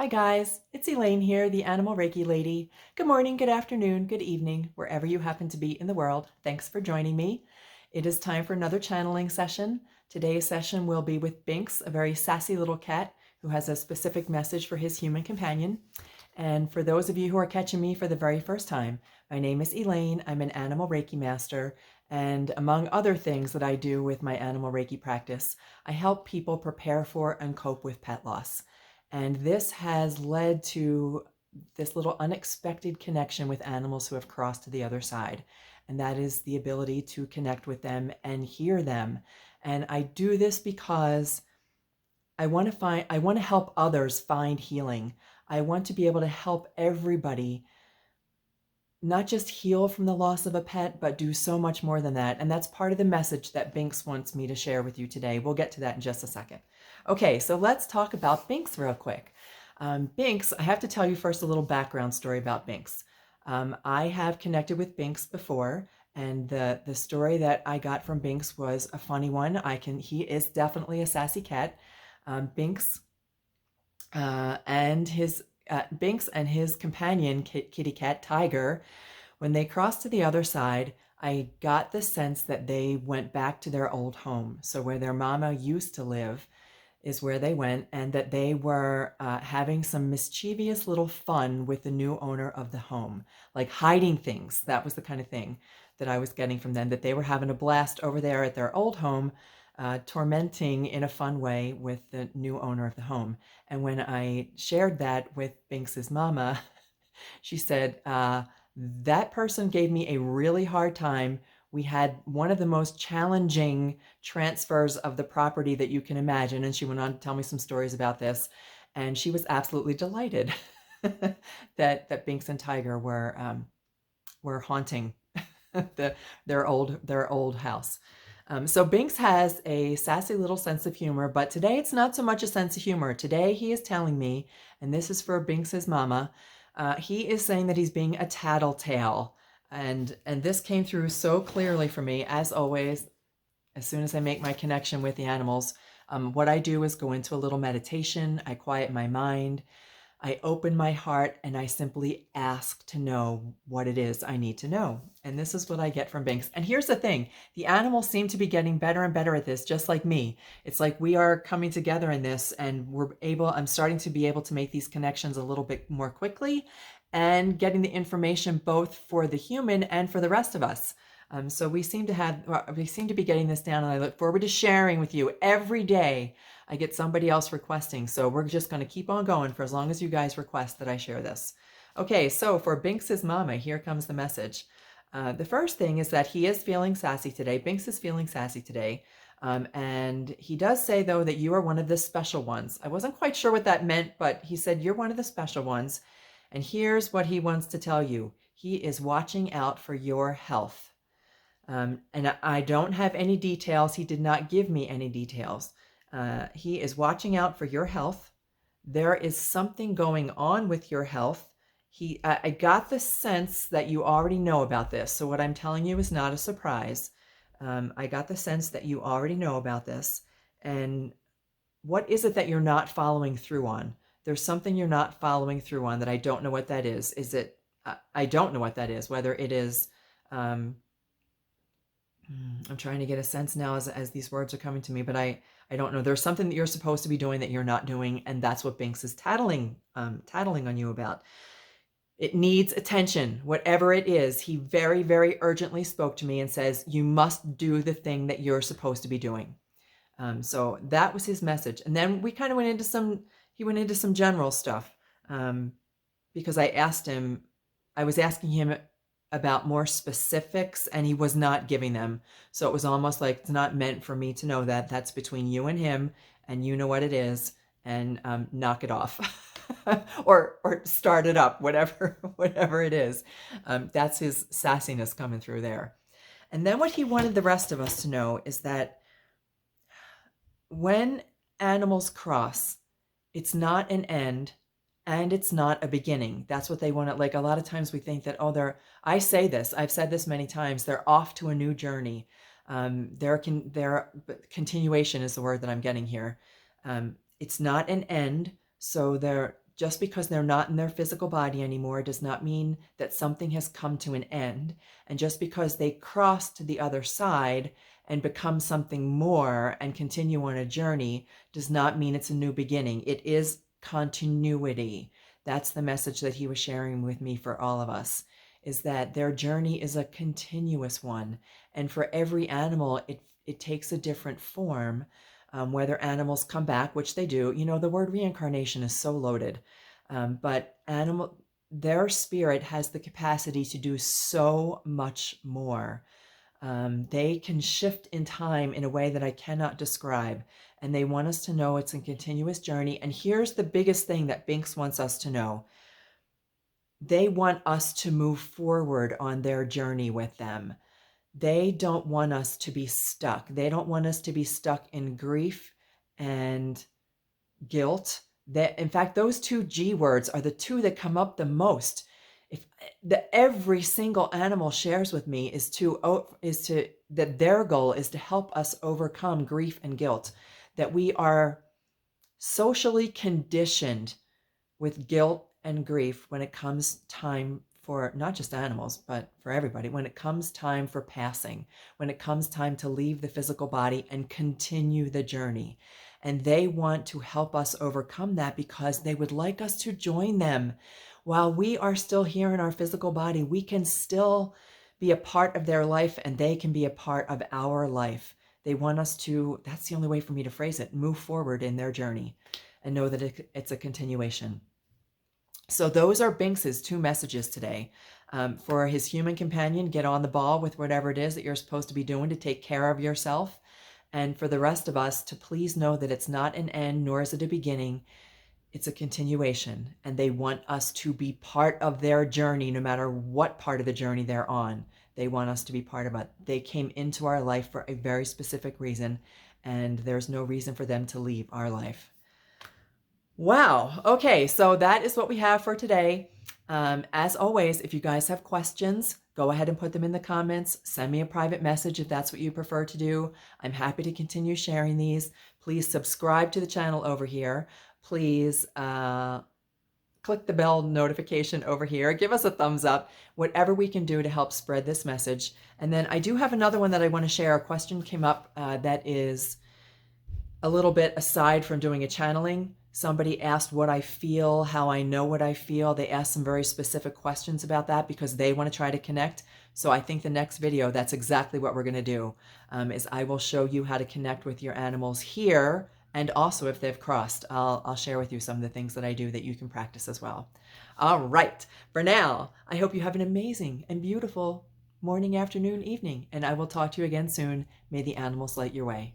Hi guys, it's Elaine here, the Animal Reiki Lady. Good morning, good afternoon, good evening, wherever you happen to be in the world. Thanks for joining me. It is time for another channeling session. Today's session will be with Binx, a very sassy little cat who has a specific message for his human companion. And for those of you who are catching me for the very first time, my name is Elaine. I'm an Animal Reiki Master. And among other things that I do with my Animal Reiki practice, I help people prepare for and cope with pet loss. And this has led to this little unexpected connection with animals who have crossed to the other side. And that is the ability to connect with them and hear them. And I do this because I want to help others find healing. I want to be able to help everybody not just heal from the loss of a pet, but do so much more than that. And that's part of the message that Binx wants me to share with you today. We'll get to that in just a second. Okay, so let's talk about Binx real quick. Binx, I have to tell you first a little background story about Binx. I have connected with Binx before, and the story that I got from Binx was a funny one. He is definitely a sassy cat. Binx and his Binx and his companion, kitty cat Tiger, when they crossed to the other side, I got the sense that they went back to their old home. So where their mama used to live is where they went, and that they were having some mischievous little fun with the new owner of the home, like hiding things. That was the kind of thing that I was getting from them, that they were having a blast over there at their old home, tormenting in a fun way with the new owner of the home. And when I shared that with Binx's mama, she said, that person gave me a really hard time. We had one of the most challenging transfers of the property that you can imagine. And she went on to tell me some stories about this. And she was absolutely delighted that Binx and Tiger were haunting their old house. So Binx has a sassy little sense of humor, but today it's not so much a sense of humor. Today he is telling me, and this is for Binx's mama, he is saying that he's being a tattletale. And this came through so clearly for me, as always, as soon as I make my connection with the animals. What I do is go into a little meditation. I quiet my mind. I open my heart and I simply ask to know what it is I need to know. And this is what I get from Binx. And here's the thing, the animals seem to be getting better and better at this, just like me. It's like we are coming together in this, and I'm starting to be able to make these connections a little bit more quickly and getting the information both for the human and for the rest of us. So we seem to be getting this down, and I look forward to sharing with you every day. I get somebody else requesting, so we're just going to keep on going for as long as you guys request that I share this. Okay, so for Binx's mama, here comes the message. The first thing is that he is feeling sassy today. Binx is feeling sassy today. And he does say, though, that you are one of the special ones. I wasn't quite sure what that meant, but he said you're one of the special ones. And here's what he wants to tell you. He is watching out for your health. And I don't have any details. He did not give me any details. He is watching out for your health. There is something going on with your health. I got the sense that you already know about this. So what I'm telling you is not a surprise. I got the sense that you already know about this. And what is it that you're not following through on? There's something you're not following through on that I don't know what that is. I don't know what that is, whether it is, I'm trying to get a sense now as these words are coming to me, but I don't know. There's something that you're supposed to be doing that you're not doing, and that's what Binx is tattling on you about. It needs attention, whatever it is. He very, very urgently spoke to me and says, you must do the thing that you're supposed to be doing. So that was his message. And then we kind of went into some general stuff, because I was asking him about more specifics, and he was not giving them. So it was almost like, it's not meant for me to know that. That's between you and him, and you know what it is, and knock it off. or start it up, whatever it is. That's his sassiness coming through there. And then what he wanted the rest of us to know is that when animals cross, it's not an end, and it's not a beginning. That's what they want to, like, a lot of times we think that, oh, I say this, I've said this many times, they're off to a new journey. Continuation is the word that I'm getting here. It's not an end. So just because they're not in their physical body anymore does not mean that something has come to an end. And just because they cross to the other side and become something more and continue on a journey does not mean it's a new beginning. It is continuity. That's the message that he was sharing with me for all of us, is that their journey is a continuous one. And for every animal, it takes a different form. Whether animals come back, which they do. You know, the word reincarnation is so loaded, but their spirit has the capacity to do so much more. They can shift in time in a way that I cannot describe, and they want us to know it's a continuous journey. And here's the biggest thing that Binx wants us to know. They want us to move forward on their journey with them. They don't want us to be stuck. They don't want us to be stuck in grief and guilt. That, in fact, those two G words are the two that come up the most. Every single animal shares with me is that their goal is to help us overcome grief and guilt. That we are socially conditioned with guilt and grief when it comes time for not just animals, but for everybody, when it comes time for passing, when it comes time to leave the physical body and continue the journey. And they want to help us overcome that because they would like us to join them. While we are still here in our physical body, we can still be a part of their life and they can be a part of our life. They want us to, that's the only way for me to phrase it, move forward in their journey and know that it's a continuation. So those are Binx's two messages today. For his human companion, get on the ball with whatever it is that you're supposed to be doing to take care of yourself. And for the rest of us, to please know that it's not an end, nor is it a beginning. It's a continuation. And they want us to be part of their journey, no matter what part of the journey they're on. They want us to be part of it. They came into our life for a very specific reason, and there's no reason for them to leave our life. Wow. Okay, so that is what we have for today. As always, if you guys have questions, go ahead and put them in the comments. Send me a private message if that's what you prefer to do. I'm happy to continue sharing these. Please subscribe to the channel over here. Please click the bell notification over here. Give us a thumbs up, whatever we can do to help spread this message. And then I do have another one that I want to share. A question came up that is a little bit aside from doing a channeling. Somebody asked what I feel, how I know what I feel. They asked some very specific questions about that because they want to try to connect. So I think the next video, that's exactly what we're going to do, is I will show you how to connect with your animals here. And also if they've crossed, I'll share with you some of the things that I do that you can practice as well. All right. For now, I hope you have an amazing and beautiful morning, afternoon, evening, and I will talk to you again soon. May the animals light your way.